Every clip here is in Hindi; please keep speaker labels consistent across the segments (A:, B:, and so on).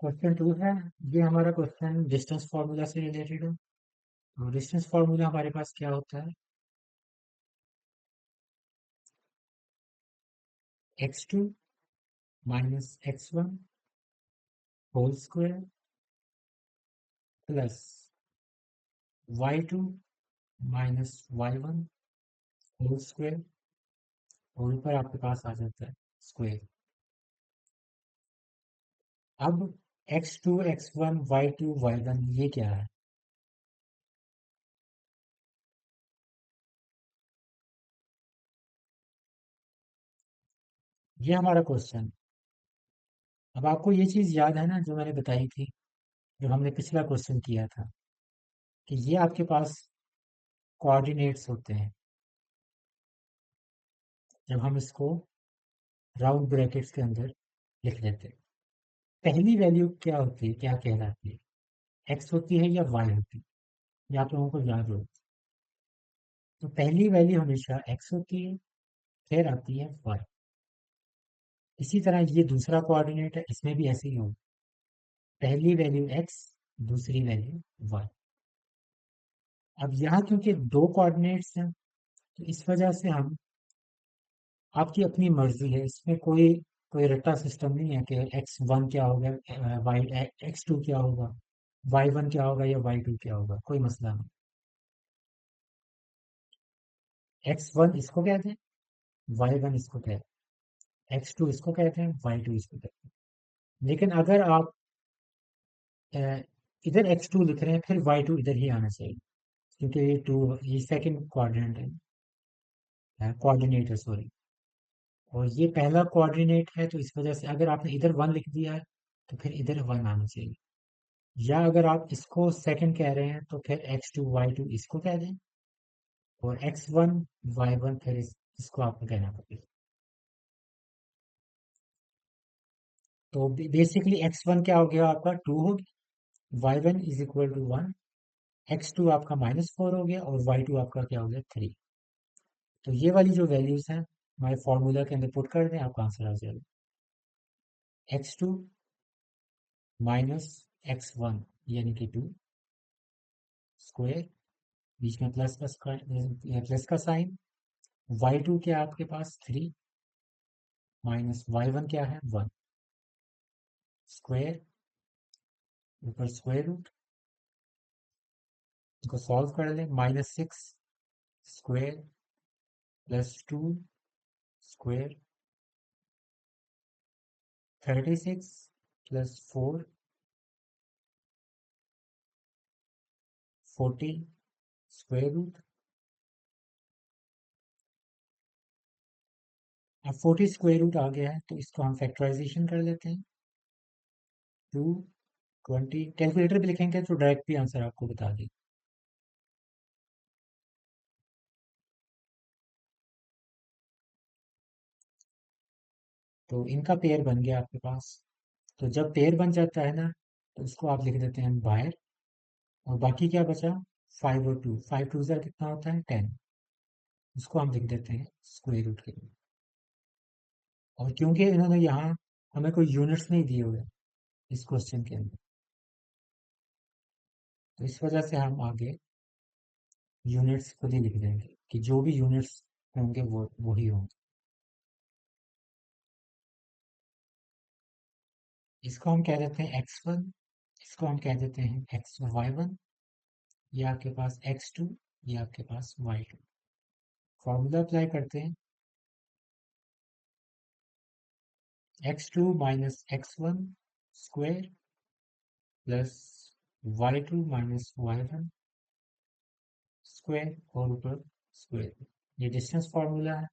A: क्वेश्चन 2 है। ये हमारा क्वेश्चन डिस्टेंस फार्मूला से रिलेटेड है। तो डिस्टेंस फार्मूला हमारे पास क्या होता है? x2 minus x1 whole square plus y2 minus y1 whole square और ऊपर आपके पास आ जाता है स्क्वायर। अब x2 x1 y2 y1 ये क्या है? ये हमारा क्वेश्चन। अब आपको ये चीज याद है ना जो मैंने बताई थी, जो हमने पिछला क्वेश्चन किया था, कि ये आपके पास कोऑर्डिनेट्स होते हैं जब हम इसको राउंड ब्रैकेट्स के अंदर लिख लेते हैं। पहली वैल्यू क्या होती है, क्या कहलाती है? एक्स होती है या वाई होती है? ये आप लोगों को याद हो। तो पहली वैल्यू हमेशा एक्स होती है, फिर आती है वाई। इसी तरह ये दूसरा कोऑर्डिनेट है, इसमें भी ऐसे ही होगा। पहली वैल्यू एक्स, दूसरी वैल्यू वाई। अब यहाँ क्योंकि दो कोऑर्डिनेट्स हैं, तो इस वजह से हम, आपकी अपनी मर्जी है इसमें, कोई कोई रट्टा सिस्टम नहीं है कि एक्स वन क्या होगा, वाई एक्स टू क्या होगा, वाई वन क्या होगा या वाई टू क्या होगा, कोई मसला नहीं। एक्स वन इसको कहते हैं, वाई वन इसको कहते हैं, एक्स टू इसको कहते हैं, वाई टू इसको कहते हैं। लेकिन अगर आप अ, इधर एक्स टू लिख रहे हैं, फिर वाई टू इधर ही आना चाहिए, क्योंकि ये टू, ये सेकंड क्वाड्रेंट है, कोऑर्डिनेट है सॉरी। और ये पहला कोऑर्डिनेट है, तो इस वजह से अगर आपने इधर वन लिख दिया है, तो फिर इधर वन आना चाहिए। या अगर आप इसको सेकंड कह रहे हैं, तो फिर एक्स टू वाई टू इसको कह दें, और एक्स वन वाई वन फिर इसको आपको कहना पड़ेगा। तो बेसिकली एक्स वन क्या हो गया आपका, टू हो गया, y one is equal to one, x two आपका माइनस फोर हो गया, और वाई टू आपका क्या हो गया, थ्री। तो ये वाली जो वैल्यूज हैं हमारे फॉर्मूला के अंदर पुट कर दें, आपका आंसर आ जाएगा x two minus x one, यानी कि टू स्क्वायर, बीच में प्लस का प्लस का साइन, वाई टू क्या है आपके पास, थ्री, माइनस वाई वन क्या है, वन, स्क्वायर, ऊपर स्क्वायर रूट, इसको सॉल्व कर लें, minus six square plus two square, 36 plus four 40 square root. अब 40 स्क्वायर रूट आ गया है, तो इसको हम फैक्टराइजेशन कर लेते हैं। 220, कैलकुलेटर पे लिखेंगे तो डायरेक्ट भी आंसर आपको बता दें। तो इनका पेयर बन गया आपके पास। तो जब पेयर बन जाता है ना, तो इसको आप लिख देते हैं बाहर, और बाकी क्या बचा, फाइव और टू, फाइव टू ज़र कितना होता है, 10। इसको हम लिख देते हैं स्क्वायर रूट के लिए। और क्योंकि इन्होंने यहाँ हमें कोई यूनिट्स नहीं दिए हुए इस क्वेश्चन के अंदर, तो इस वजह से हम आगे यूनिट्स खुद ही लिख देंगे, कि जो भी यूनिट्स होंगे वो वही होंगे। इसको हम कह देते हैं एक्स वन, इसको हम कह देते हैं एक्स वाई वन, ये आपके पास एक्स टू, ये आपके पास वाई टू। फॉर्मूला अप्लाई करते हैं, x two minus x one square plus y two minus y one square और ऊपर स्क्वायर। ये डिस्टेंस फार्मूला है।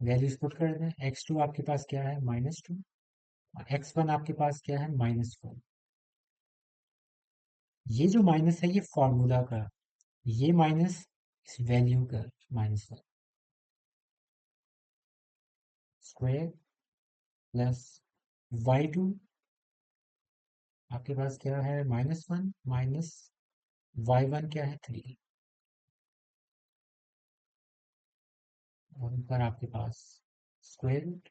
A: वैल्यूज पुट कर दें, एक्स टू आपके पास क्या है, माइनस टू, एक्स वन आपके पास क्या है, माइनस फोर। ये जो माइनस है ये फॉर्मूला का, ये माइनस इस वैल्यू का माइनस है, स्क्वायर प्लस वाई टू आपके पास क्या है, minus one, minus y one क्या है, थ्री, और ऊपर आपके पास स्क्वायर रूट।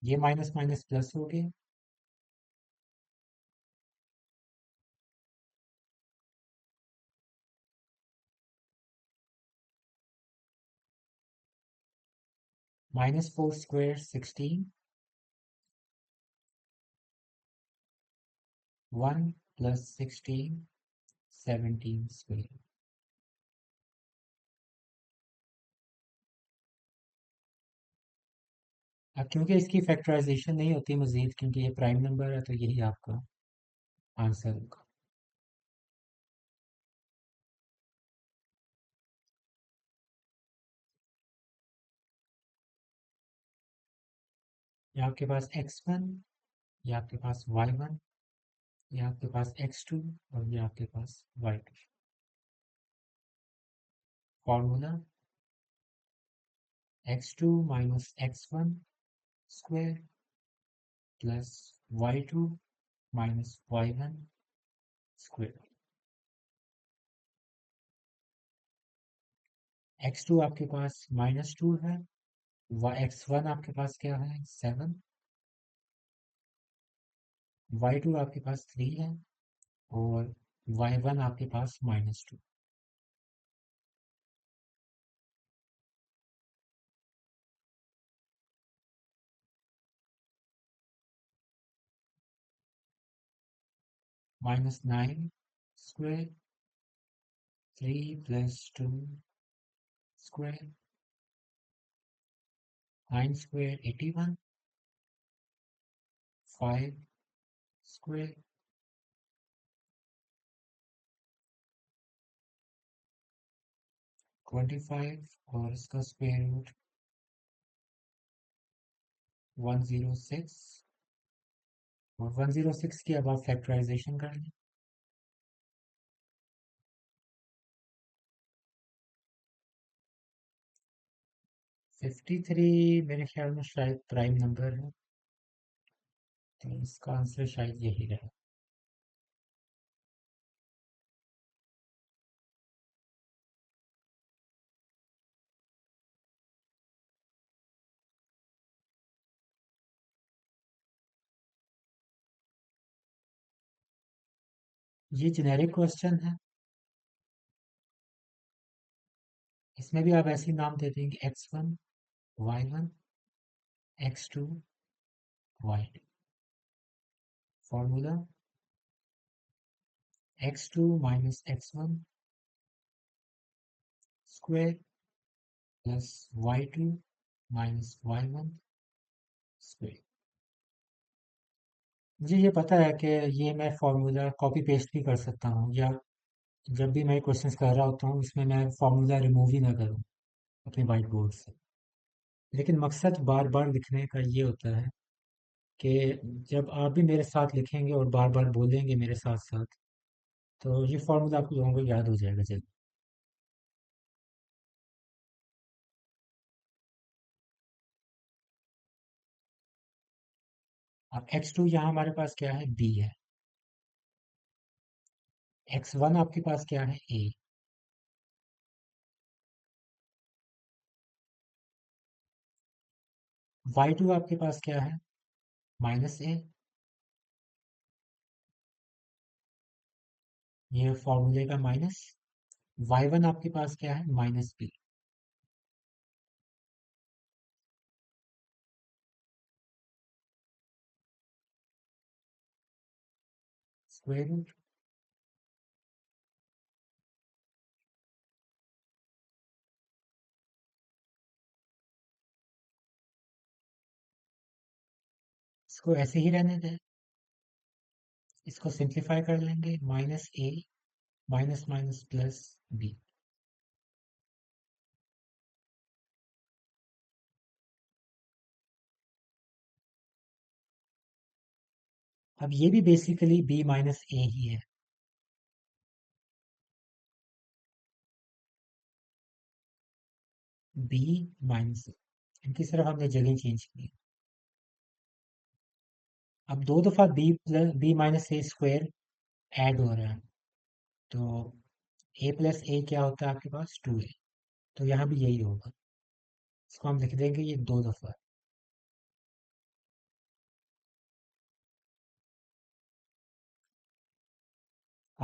A: ये माइनस माइनस प्लस हो गया, -4 स्क्वायर 16, 1 + 16 17 स्क्वायर। अब क्योंकि इसकी फैक्टराइजेशन नहीं होती मजीद, क्योंकि ये प्राइम नंबर है, तो यही आपका आंसर होगा। ये आपके पास x1, ये आपके पास y1, ये आपके पास x2, और ये आपके पास y2। Formula x2 - x1 square plus y2 - y1 square. x2 आपके पास -2 है, x1 आपके पास क्या है 7, y2 आपके पास 3 है, और y1 आपके पास -2। -9 स्क्वायर 3 + 2 स्क्वायर 9 स्क्वायर 81, 5 स्क्वायर 25, और इसका स्क्वायर रूट 106, और 106 की अब आप फैक्टराइजेशन कर लें। 53 मेरे ख्याल में शायद प्राइम नंबर है, तो इसका आंसर शायद यही रहे। ये जेनेरिक क्वेश्चन है, इसमें भी आप ऐसे ही नाम दे देंगे x1 y1 x2 y2। Formula x2 - x1 square plus y2 - y1 square. मुझे ये पता है कि ये मैं फार्मूला कॉपी पेस्ट भी कर सकता हूँ, या जब भी मैं क्वेश्चंस कर रहा होता हूँ इसमें मैं फार्मूला रिमूव ही ना करूँ अपने वाइट बोर्ड से। लेकिन मकसद बार बार लिखने का ये होता है कि जब आप भी मेरे साथ लिखेंगे और बार बार बोलेंगे मेरे साथ साथ, तो ये फार्मूला आप लोगों को याद हो जाएगा जल्दी। अब x2 यहाँ हमारे पास क्या है b है, x1 आपके पास क्या है a, y2 आपके पास क्या है -a। ये फॉर्मूले का माइनस। y1 आपके पास क्या है -b। Square root. इसको ऐसे ही रहने दें, इसको सिंप्लीफाई कर लेंगे, -a minus minus plus b। अब ये भी बेसिकली b - a ही है। b - a, इनकी सिर्फ हमने जगह चेंज की है। अब दो दफा b - a स्क्वायर ऐड हो रहा है, तो a + a क्या होता है आपके पास 2a, तो यहाँ भी यही होगा। इसको हम लिख देंगे ये दो दफा।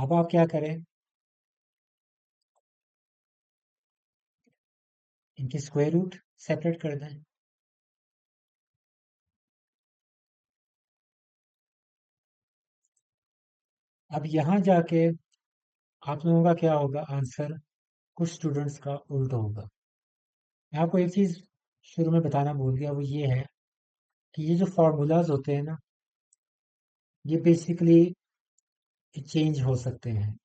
A: अब आप क्या करें, इनकी स्क्वायर रूट सेपरेट कर दें। अब यहाँ जाके आप लोगों का क्या होगा आंसर, कुछ स्टूडेंट्स का उल्टा होगा। मैं आपको एक चीज शुरू में बताना भूल गया, वो ये है कि ये जो फॉर्मूलाज होते हैं ना, ये बेसिकली चेंज हो सकते हैं।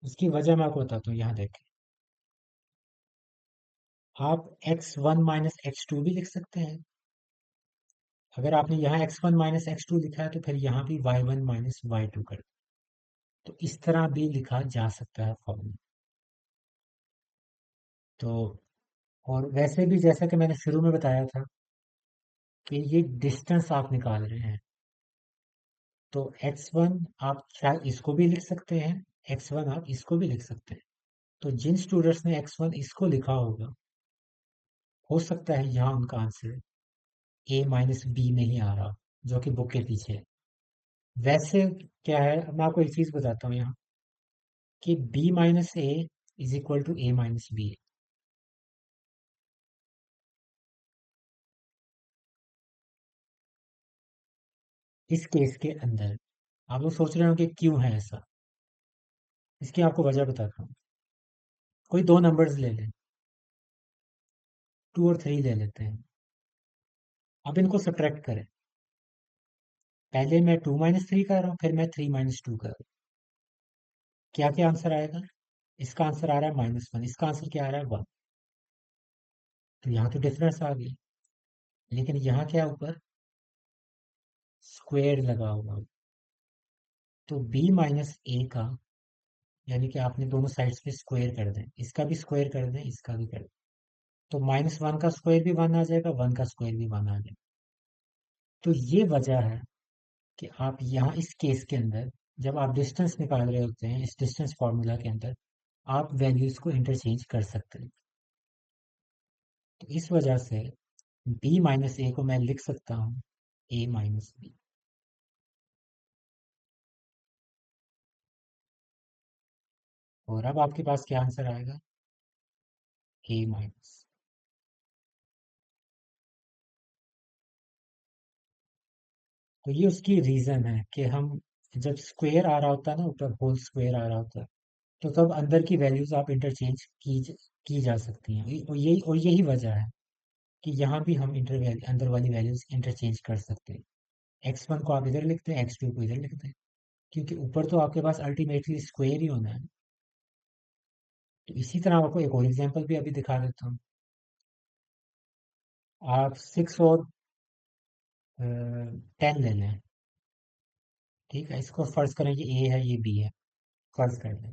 A: उसकी वजह मैं आपको बताता हूँ, यहाँ देखें। आप x1 माइनस एक्स टू भी लिख सकते हैं। अगर आपने यहाँ x1 माइनस एक्स टू लिखा है तो फिर यहाँ भी y1 माइनस वाई टू कर, तो इस तरह भी लिखा जा सकता है फॉर्मूला। तो और वैसे भी जैसा कि मैंने शुरू में बताया था कि ये डिस्टेंस आप निकाल रहे हैं, तो x1 आप शायद इसको भी लिख सकते हैं, x1 आप इसको भी लिख सकते हैं। तो जिन स्टूडेंट्स ने x1 इसको लिखा होगा, हो सकता है यहाँ उनका आंसर a माइनस बी नहीं आ रहा, जो कि बुक के पीछे है। वैसे क्या है, अब मैं आपको एक चीज बताता हूँ यहाँ, कि b minus A is equal to a minus B. इस केस के अंदर आप लोग सोच रहे हो कि क्यों है ऐसा, इसकी आपको वजह बताता हूँ। कोई दो नंबर्स ले लें, 2 और 3 ले लेते हैं। अब इनको सब्ट्रैक्ट करें। पहले मैं 2 माइनस थ्री कर रहा हूँ, फिर मैं 3 माइनस टू कर रहा हूँ। क्या क्या आंसर आएगा? इसका आंसर आ रहा है -1, इसका आंसर क्या आ रहा है 1। तो यहाँ तो डिफरेंस आ गई, लेकिन यहाँ क्या ऊपर स्क्वायर लगा हुआ। तो b माइनस ए का, यानी कि आपने दोनों साइड्स पे स्क्वायर कर दें, इसका भी स्क्वायर कर दें, इसका भी कर दें, तो -1 का स्क्वायर भी 1 आ जाएगा, 1 का स्क्वायर भी 1 आ जाएगा। तो ये वजह है कि आप यहाँ इस केस के अंदर, जब आप डिस्टेंस निकाल रहे होते हैं इस डिस्टेंस फार्मूला के अंदर, आप वैल्यूज को इंटरचेंज कर सकते हैं। तो इस वजह से b माइनस ए को मैं लिख सकता हूँ a माइनस बी। और अब आपके पास क्या आंसर आएगा? a minus. तो ये उसकी रीजन है कि हम जब स्क्वायर आ रहा होता है ना, ऊपर होल स्क्वायर आ रहा होता है, तो तब अंदर की वैल्यूज आप इंटरचेंज की जा सकती हैं। और यही वजह है कि यहाँ भी हम अंदर वाली वैल्यूज इंटरचेंज कर सकते हैं। x1 को आप इधर लिखते हैं, x2 को इधर लिखते हैं, क्योंकि ऊपर तो आपके पास अल्टीमेटली स्क्वायर ही होना है। तो इसी तरह आपको एक और एग्जांपल भी अभी दिखा देता हूँ। आप 6 और 10 ले लें। ठीक है, इसको फर्ज करें ये a है, ये b है, फर्ज कर लें।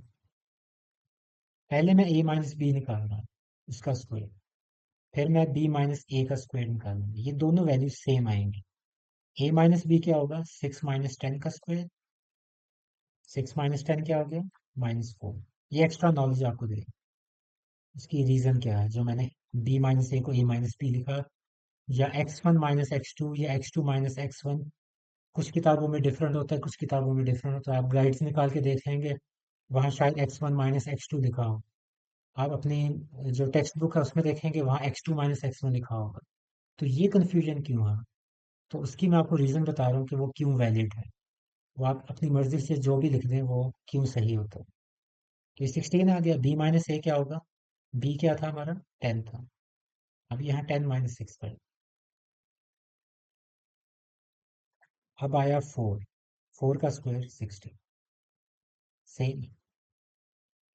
A: पहले मैं a माइनस बी निकाल रहा हूँ, उसका स्क्वायर। फिर मैं b माइनस ए का स्क्वायर निकालूंगा, ये दोनों वैल्यूज सेम आएंगी। a माइनस बी क्या होगा? 6 - 10 का स्क्वायर। 6 - 10 क्या हो गया? -4। ये एक्स्ट्रा नॉलेज आपको दे। इसकी रीजन क्या है जो मैंने b माइनस ए को a माइनस बी लिखा, या x1 माइनस एक्स टू, या x2 माइनस x1। कुछ किताबों में डिफरेंट होता है, कुछ किताबों में डिफरेंट होता है। आप गाइड्स निकाल के देख लेंगे, वहाँ शायद x1 माइनस एक्स टू लिखा हो। आप अपनी जो टेक्स्ट बुक है उसमें देखेंगे, वहाँ x2 माइनस x1 लिखा होगा। तो ये कन्फ्यूजन क्यों है? तो उसकी मैं आपको रीज़न बता रहा हूँ कि वो क्यों वैलिड है। वो आप अपनी मर्जी से जो भी लिख दें वो क्यों सही होता है। तो ये 16 आ गया। b माइनस ए क्या होगा? b क्या था हमारा? 10 था। अब यहाँ 10 - 6 पर। अब आया 4। 4 का स्क्वायर 16। सेम।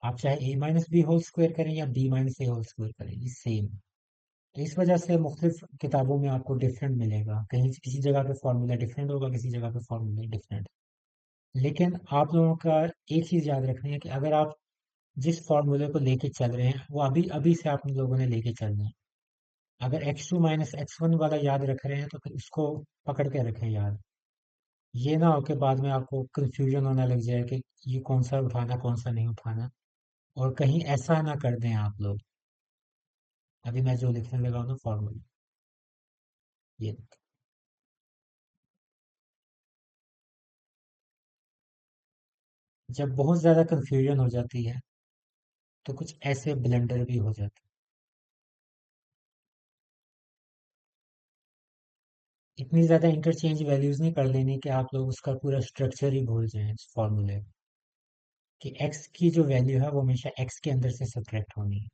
A: आप चाहे a minus B whole square करें या b minus A whole square करें, ये सेम। तो इस वजह से मुख्तलिफ किताबों में आपको डिफरेंट मिलेगा, कहीं किसी जगह पे फॉर्मूला डिफरेंट होगा, किसी जगह पे फॉर्मूला डिफरेंट। लेकिन आप लोगों का एक चीज़ याद रखनी है कि अगर आप जिस फॉर्मूले को लेके चल रहे हैं वो अभी अभी से आप लोगों ने लेके चलना है। अगर x2 माइनस x1 वाला याद रख रहे हैं तो फिर उसको पकड़ के रखें याद। ये ना हो कि बाद में आपको कंफ्यूजन होने लग जाए कि ये कौन सा उठाना कौन सा नहीं उठाना, और कहीं ऐसा ना कर दें आप लोग। अभी मैं जो लिखने लगा हूँ ना फॉर्मूला, ये जब बहुत ज़्यादा कंफ्यूजन हो जाती है तो कुछ ऐसे ब्लेंडर भी हो जाते हैं। इतनी ज़्यादा इंटरचेंज वैल्यूज़ नहीं कर लेनी कि आप लोग उसका पूरा स्ट्रक्चर ही भूल जाएं इस फॉर्मूले कि x की जो वैल्यू है वो हमेशा x के अंदर से सब्ट्रैक्ट होनी है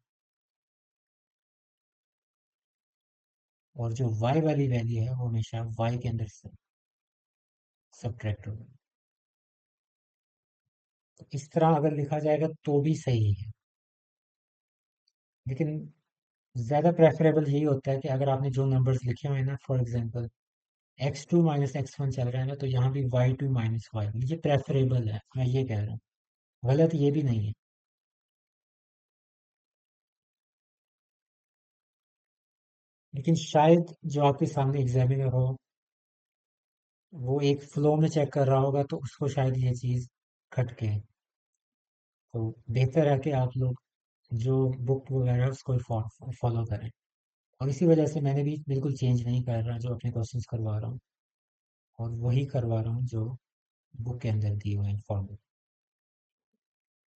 A: और जो y वाली वैल्यू है वो हमेशा y के अंदर से सब्ट्रैक्ट होगी। तो इस तरह अगर लिखा जाएगा तो भी सही है, लेकिन ज़्यादा प्रेफरेबल यही होता है कि अगर आपने जो नंबर्स लिखे हुए हैं ना, for example x2 minus x1 चल रहा है ना, तो यहाँ भी y2 माइनस y, ये प्रेफरेबल है, मैं ये कह रहा हूँ। गलत ये भी नहीं है। लेकिन शायद जो आपके सामने एग्जामिनर हो वो एक फ्लो में चेक कर रहा होगा तो उसको शायद ये चीज़ खटके। तो बेहतर है कि आप लोग जो बुक वगैरह है उसको फॉलो करें। और इसी वजह से मैंने भी बिल्कुल चेंज नहीं कर रहा जो अपने क्वेश्चंस करवा रहा हूँ, और वही करवा रहा हूँ जो बुक के अंदर दिए हुए हैं फॉर्मूले।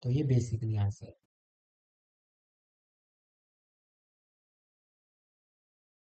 A: तो ये बेसिकली आंसर है।